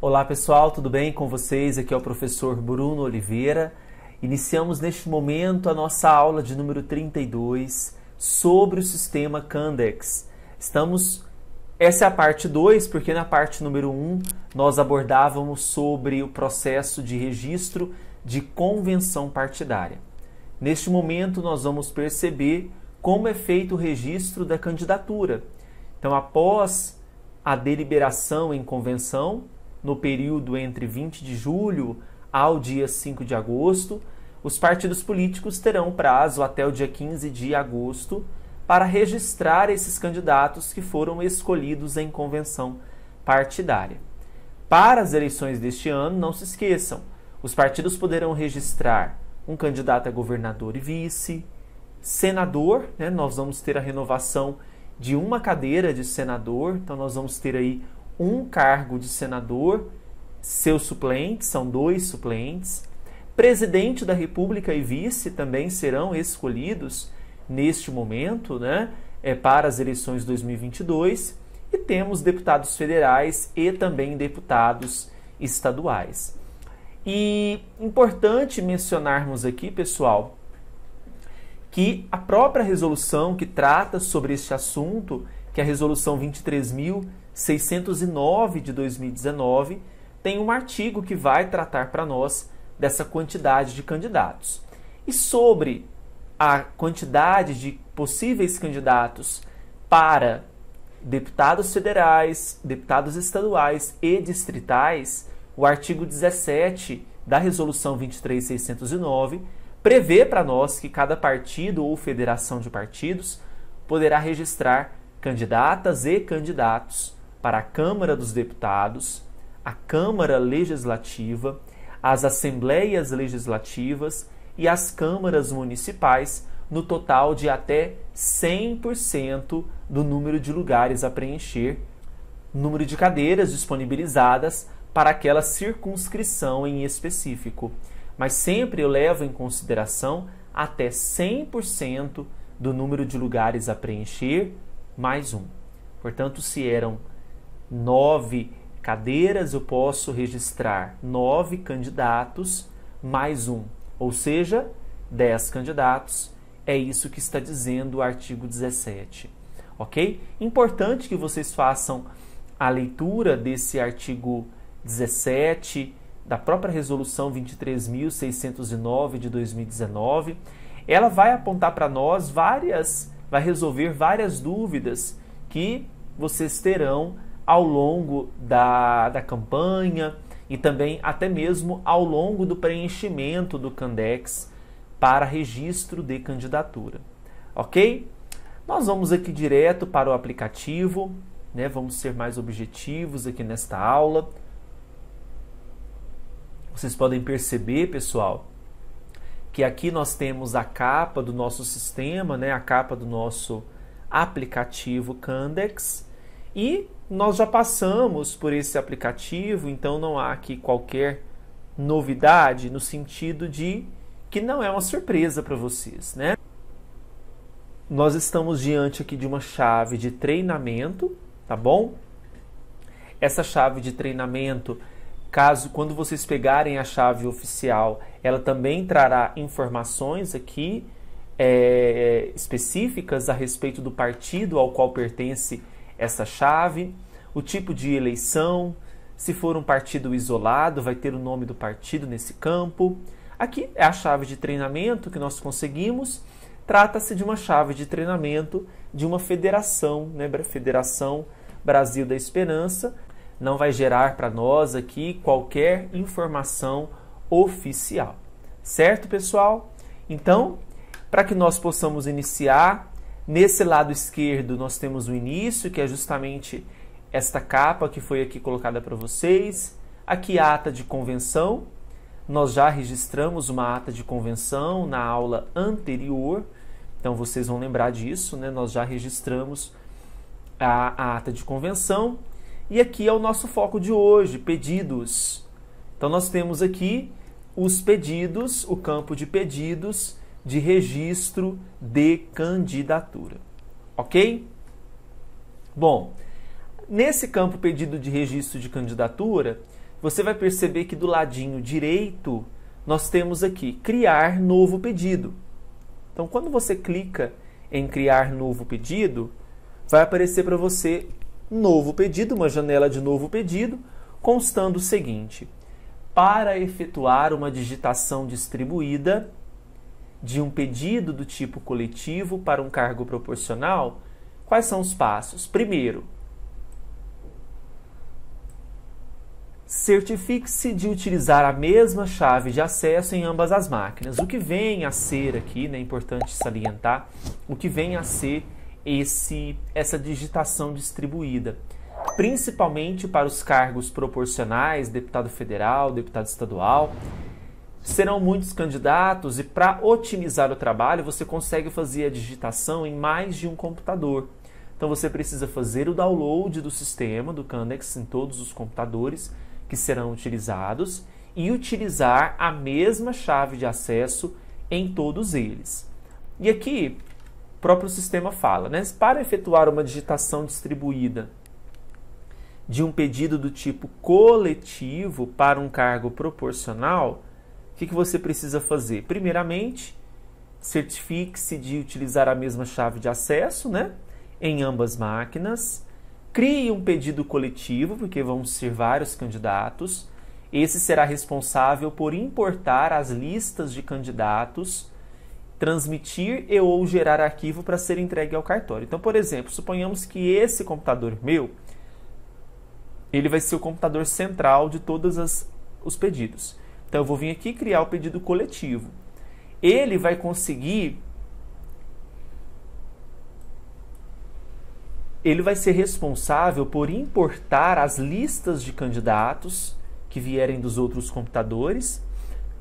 Olá pessoal, tudo bem com vocês? Aqui é o professor Bruno Oliveira. Iniciamos neste momento a nossa aula de número 32 sobre o sistema Candex. Essa é a parte 2, porque na parte número 1 nós abordávamos sobre o processo de registro de convenção partidária. Neste momento nós vamos perceber como é feito o registro da candidatura. Então, após a deliberação em convenção, no período entre 20 de julho ao dia 5 de agosto, os partidos políticos terão prazo até o dia 15 de agosto para registrar esses candidatos que foram escolhidos em convenção partidária. Para as eleições deste ano, não se esqueçam, os partidos poderão registrar um candidato a governador e vice, senador, nós vamos ter a renovação de uma cadeira de senador, então nós vamos ter aí um cargo de senador, seus suplentes, são 2 suplentes. Presidente da República e vice também serão escolhidos neste momento, para as eleições de 2022. E temos deputados federais e também deputados estaduais. E importante mencionarmos aqui, pessoal, que a própria resolução que trata sobre este assunto, que é a resolução 23.609 de 2019, tem um artigo que vai tratar para nós dessa quantidade de candidatos. E sobre a quantidade de possíveis candidatos para deputados federais, deputados estaduais e distritais, o artigo 17 da resolução 23.609 prevê para nós que cada partido ou federação de partidos poderá registrar candidatas e candidatos para a Câmara dos Deputados, a Câmara Legislativa, as Assembleias Legislativas e as câmaras municipais, no total de até 100% do número de lugares a preencher, número de cadeiras disponibilizadas para aquela circunscrição em específico. Mas sempre eu levo em consideração até 100% do número de lugares a preencher, mais um. Portanto, se eram 9 cadeiras, eu posso registrar 9 candidatos mais um, ou seja, 10 candidatos. É isso que está dizendo o artigo 17, ok? Importante que vocês façam a leitura desse artigo 17, da própria resolução 23.609 de 2019. Ela vai apontar para nós vai resolver várias dúvidas que vocês terão ao longo da campanha e também até mesmo ao longo do preenchimento do Candex para registro de candidatura, ok? Nós vamos aqui direto para o aplicativo, vamos ser mais objetivos aqui nesta aula. Vocês podem perceber, pessoal, que aqui nós temos a capa do nosso sistema, a capa do nosso aplicativo Candex, e nós já passamos por esse aplicativo, então não há aqui qualquer novidade no sentido de que não é uma surpresa para vocês, Nós estamos diante aqui de uma chave de treinamento, tá bom? Essa chave de treinamento, quando vocês pegarem a chave oficial, ela também trará informações aqui específicas a respeito do partido ao qual pertence essa chave, o tipo de eleição, se for um partido isolado, vai ter o nome do partido nesse campo. Aqui é a chave de treinamento que nós conseguimos. Trata-se de uma chave de treinamento de uma federação, Federação Brasil da Esperança. Não vai gerar para nós aqui qualquer informação oficial. Certo, pessoal? Então, para que nós possamos iniciar, nesse lado esquerdo nós temos o início, que é justamente esta capa que foi aqui colocada para vocês. Aqui a ata de convenção. Nós já registramos uma ata de convenção na aula anterior, então vocês vão lembrar disso, Nós já registramos a ata de convenção. E aqui é o nosso foco de hoje, pedidos. Então nós temos aqui os pedidos, o campo de pedidos de registro de candidatura, ok? Bom, nesse campo pedido de registro de candidatura, você vai perceber que do ladinho direito nós temos aqui criar novo pedido. Então, quando você clica em criar novo pedido, vai aparecer para você novo pedido, uma janela de novo pedido, constando o seguinte: para efetuar uma digitação distribuída de um pedido do tipo coletivo para um cargo proporcional, quais são os passos? Primeiro, certifique-se de utilizar a mesma chave de acesso em ambas as máquinas. O que vem a ser aqui, né, é importante salientar, o que vem a ser essa digitação distribuída, principalmente para os cargos proporcionais, deputado federal, deputado estadual. Serão muitos candidatos e para otimizar o trabalho você consegue fazer a digitação em mais de um computador. Então você precisa fazer o download do sistema, do Candex, em todos os computadores que serão utilizados e utilizar a mesma chave de acesso em todos eles. E aqui o próprio sistema fala, né? Para efetuar uma digitação distribuída de um pedido do tipo coletivo para um cargo proporcional, o que você precisa fazer? Primeiramente, certifique-se de utilizar a mesma chave de acesso, né, em ambas máquinas. Crie um pedido coletivo, porque vão ser vários candidatos. Esse será responsável por importar as listas de candidatos, transmitir e ou gerar arquivo para ser entregue ao cartório. Então, por exemplo, suponhamos que esse computador meu, ele vai ser o computador central de todos os pedidos. Então, eu vou vir aqui criar o pedido coletivo. Ele vai conseguir... Ele vai ser responsável por importar as listas de candidatos que vierem dos outros computadores,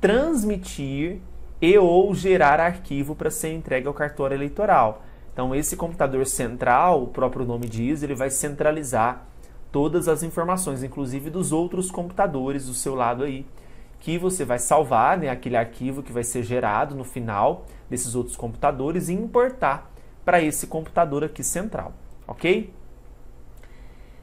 transmitir e ou gerar arquivo para ser entregue ao cartório eleitoral. Então, esse computador central, o próprio nome diz, ele vai centralizar todas as informações, inclusive dos outros computadores do seu lado aí, que você vai salvar, né, aquele arquivo que vai ser gerado no final desses outros computadores e importar para esse computador aqui central. Ok?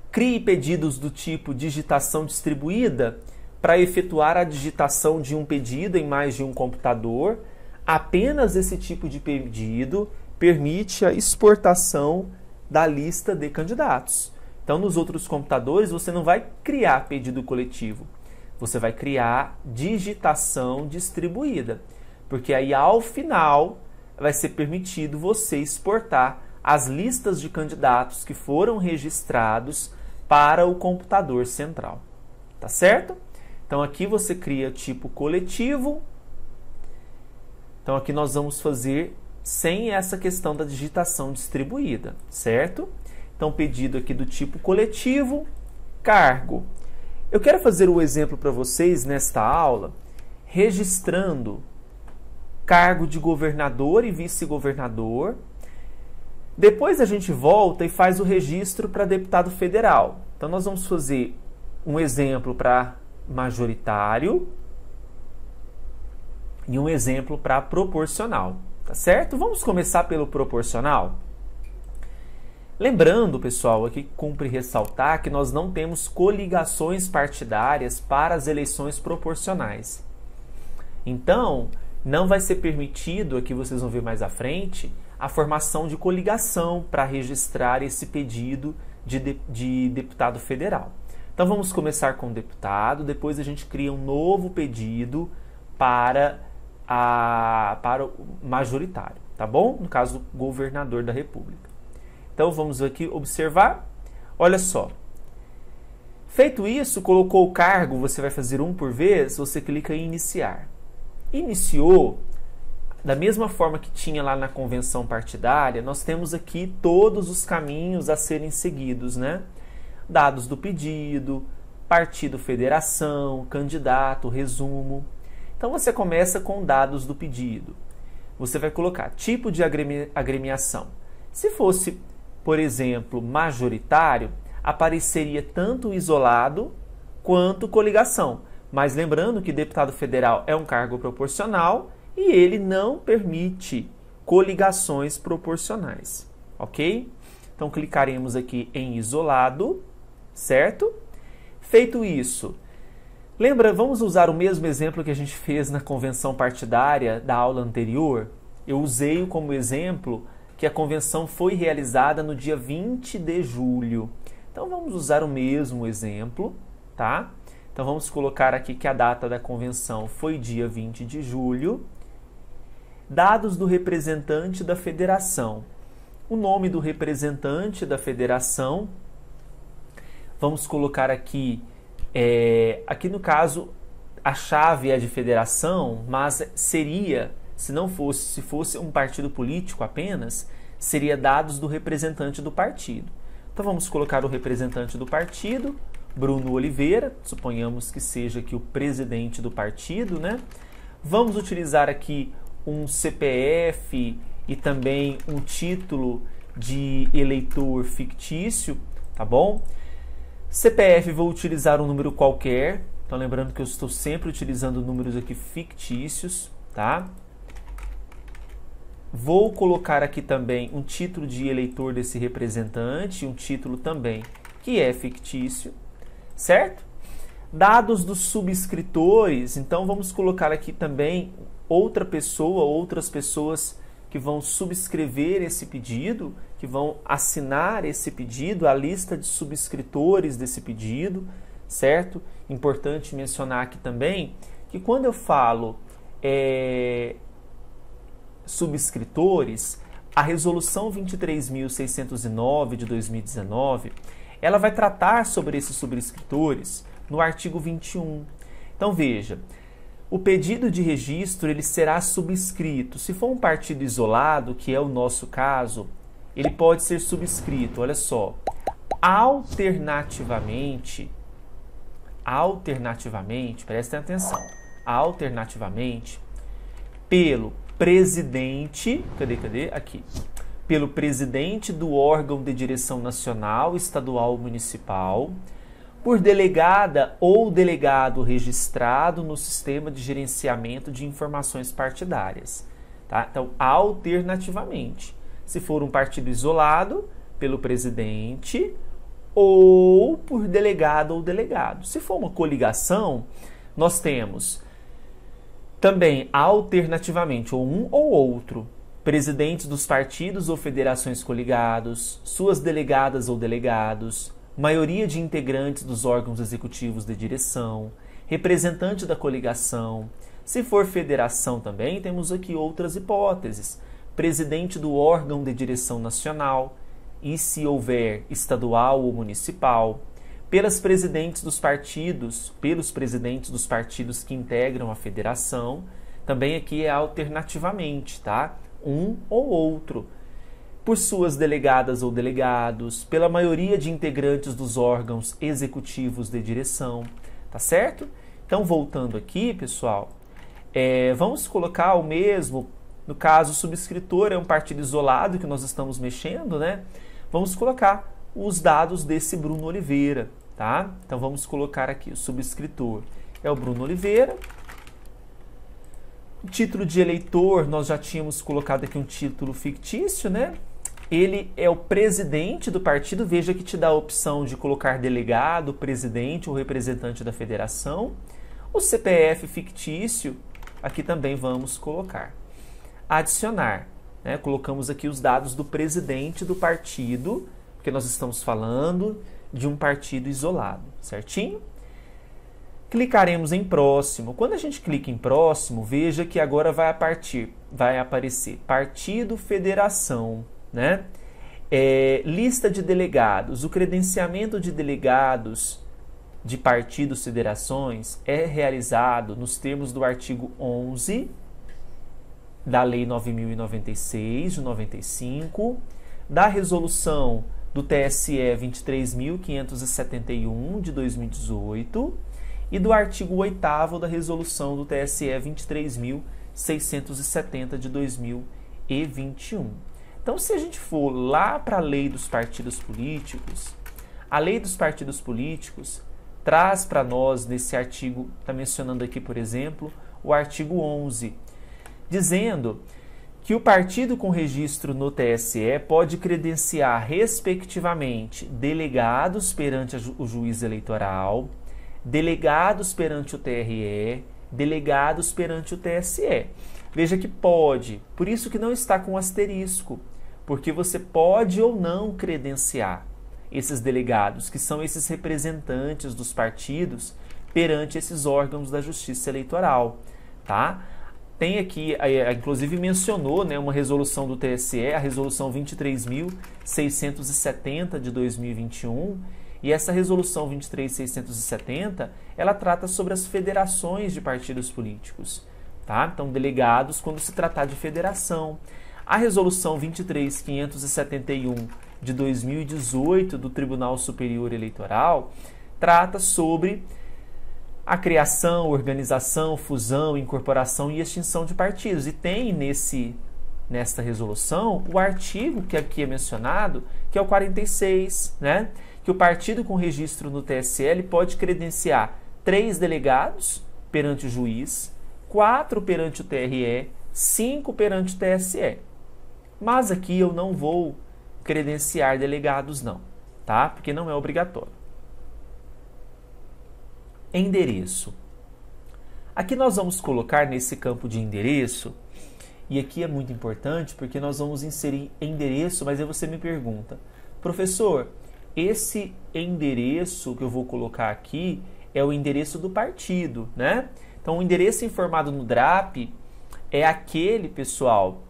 Crie pedidos do tipo digitação distribuída para efetuar a digitação de um pedido em mais de um computador. Apenas esse tipo de pedido permite a exportação da lista de candidatos. Então, nos outros computadores, você não vai criar pedido coletivo. Você vai criar digitação distribuída. Porque aí, ao final, vai ser permitido você exportar as listas de candidatos que foram registrados para o computador central. Tá certo? Então, aqui você cria tipo coletivo. Então, aqui nós vamos fazer sem essa questão da digitação distribuída, certo? Então, pedido aqui do tipo coletivo, cargo. Eu quero fazer um exemplo para vocês nesta aula, registrando cargo de governador e vice-governador. Depois a gente volta e faz o registro para deputado federal. Então, nós vamos fazer um exemplo para majoritário e um exemplo para proporcional, tá certo? Vamos começar pelo proporcional. Lembrando, pessoal, aqui cumpre ressaltar que nós não temos coligações partidárias para as eleições proporcionais. Então, não vai ser permitido, aqui vocês vão ver mais à frente, a formação de coligação para registrar esse pedido de deputado federal. Então, vamos começar com o deputado, depois a gente cria um novo pedido para o majoritário, tá bom? No caso, do governador da República. Então, vamos aqui observar. Olha só. Feito isso, colocou o cargo, você vai fazer um por vez, você clica em iniciar. Iniciou. Da mesma forma que tinha lá na convenção partidária, nós temos aqui todos os caminhos a serem seguidos, né? Dados do pedido, partido, federação, candidato, resumo. Então, você começa com dados do pedido. Você vai colocar tipo de agremiação. Se fosse, por exemplo, majoritário, apareceria tanto isolado quanto coligação. Mas lembrando que deputado federal é um cargo proporcional e ele não permite coligações proporcionais, ok? Então, clicaremos aqui em isolado, certo? Feito isso, Lembra, vamos usar o mesmo exemplo que a gente fez na convenção partidária da aula anterior? Eu usei como exemplo que a convenção foi realizada no dia 20 de julho. Então vamos usar o mesmo exemplo, tá? Então vamos colocar aqui que a data da convenção foi dia 20 de julho. Dados do representante da federação. O nome do representante da federação, vamos colocar aqui, aqui no caso a chave é de federação, mas seria, se fosse um partido político apenas, seria dados do representante do partido. Então vamos colocar o representante do partido, Bruno Oliveira, suponhamos que seja aqui o presidente do partido, né? Vamos utilizar aqui um CPF e também um título de eleitor fictício, tá bom? CPF vou utilizar um número qualquer, então lembrando que eu estou sempre utilizando números aqui fictícios, tá? Vou colocar aqui também um título de eleitor desse representante, um título também que é fictício, certo? Dados dos subscritores, então vamos colocar aqui também outra pessoa, outras pessoas que vão subscrever esse pedido, que vão assinar esse pedido, a lista de subscritores desse pedido, certo? Importante mencionar aqui também que quando eu falo subscritores, a Resolução 23.609 de 2019, ela vai tratar sobre esses subscritores no artigo 21. Então veja, o pedido de registro ele será subscrito. Se for um partido isolado, que é o nosso caso, ele pode ser subscrito, olha só, alternativamente, prestem atenção, alternativamente, pelo presidente, cadê? Aqui. Pelo presidente do órgão de direção nacional, estadual ou municipal, por delegada ou delegado registrado no sistema de gerenciamento de informações partidárias. Tá? Então, alternativamente, se for um partido isolado, pelo presidente ou por delegado ou delegado. Se for uma coligação, nós temos também, alternativamente, ou um ou outro, presidentes dos partidos ou federações coligados, suas delegadas ou delegados, maioria de integrantes dos órgãos executivos de direção, representante da coligação. Se for federação também, temos aqui outras hipóteses. Presidente do órgão de direção nacional, e se houver estadual ou municipal, pelos presidentes dos partidos que integram a federação, também aqui é alternativamente, tá? Um ou outro. Por suas delegadas ou delegados, pela maioria de integrantes dos órgãos executivos de direção, tá certo? Então, voltando aqui, pessoal, vamos colocar o mesmo, no caso, o subscritor é um partido isolado que nós estamos mexendo, né? Vamos colocar os dados desse Bruno Oliveira, tá? Então, vamos colocar aqui, o subscritor é o Bruno Oliveira. O título de eleitor, nós já tínhamos colocado aqui um título fictício, né? Ele é o presidente do partido, veja que te dá a opção de colocar delegado, presidente ou representante da federação. O CPF fictício, aqui também vamos colocar. Adicionar, né? Colocamos aqui os dados do presidente do partido, porque nós estamos falando de um partido isolado, certinho? Clicaremos em próximo. Quando a gente clica em próximo, veja que agora vai aparecer partido, federação, né? Lista de delegados. O credenciamento de delegados de partidos, federações é realizado nos termos do artigo 11 da Lei 9.096 de 95, da resolução do TSE 23.571 de 2018 e do artigo 8º da resolução do TSE 23.670 de 2021. Então, se a gente for lá para a Lei dos Partidos Políticos, a Lei dos Partidos Políticos traz para nós, nesse artigo, está mencionando aqui, por exemplo, o artigo 11, dizendo que o partido com registro no TSE pode credenciar, respectivamente, delegados perante o juiz eleitoral, delegados perante o TRE, delegados perante o TSE. Veja que pode, por isso que não está com asterisco, porque você pode ou não credenciar esses delegados, que são esses representantes dos partidos perante esses órgãos da Justiça Eleitoral, tá? Tem aqui, inclusive mencionou, né, uma resolução do TSE, a resolução 23.670 de 2021, e essa resolução 23.670, ela trata sobre as federações de partidos políticos, tá? Então, delegados quando se tratar de federação. A resolução 23.571 de 2018 do Tribunal Superior Eleitoral trata sobre a criação, organização, fusão, incorporação e extinção de partidos. E tem nesta resolução o artigo que aqui é mencionado, que é o 46, né? Que o partido com registro no TSE pode credenciar 3 delegados perante o juiz, 4 perante o TRE, 5 perante o TSE. Mas aqui eu não vou credenciar delegados não, tá? Porque não é obrigatório. Endereço. Aqui nós vamos colocar nesse campo de endereço, e aqui é muito importante porque nós vamos inserir endereço, mas aí você me pergunta, professor, esse endereço que eu vou colocar aqui é o endereço do partido, né? Então, o endereço informado no DRAP é aquele, pessoal,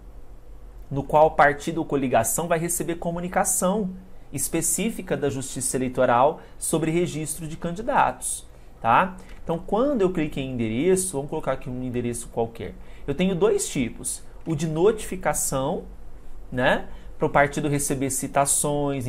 no qual o partido ou coligação vai receber comunicação específica da Justiça Eleitoral sobre registro de candidatos, tá? Então, quando eu clico em endereço, vamos colocar aqui um endereço qualquer, eu tenho 2 tipos, o de notificação, né, para o partido receber citações,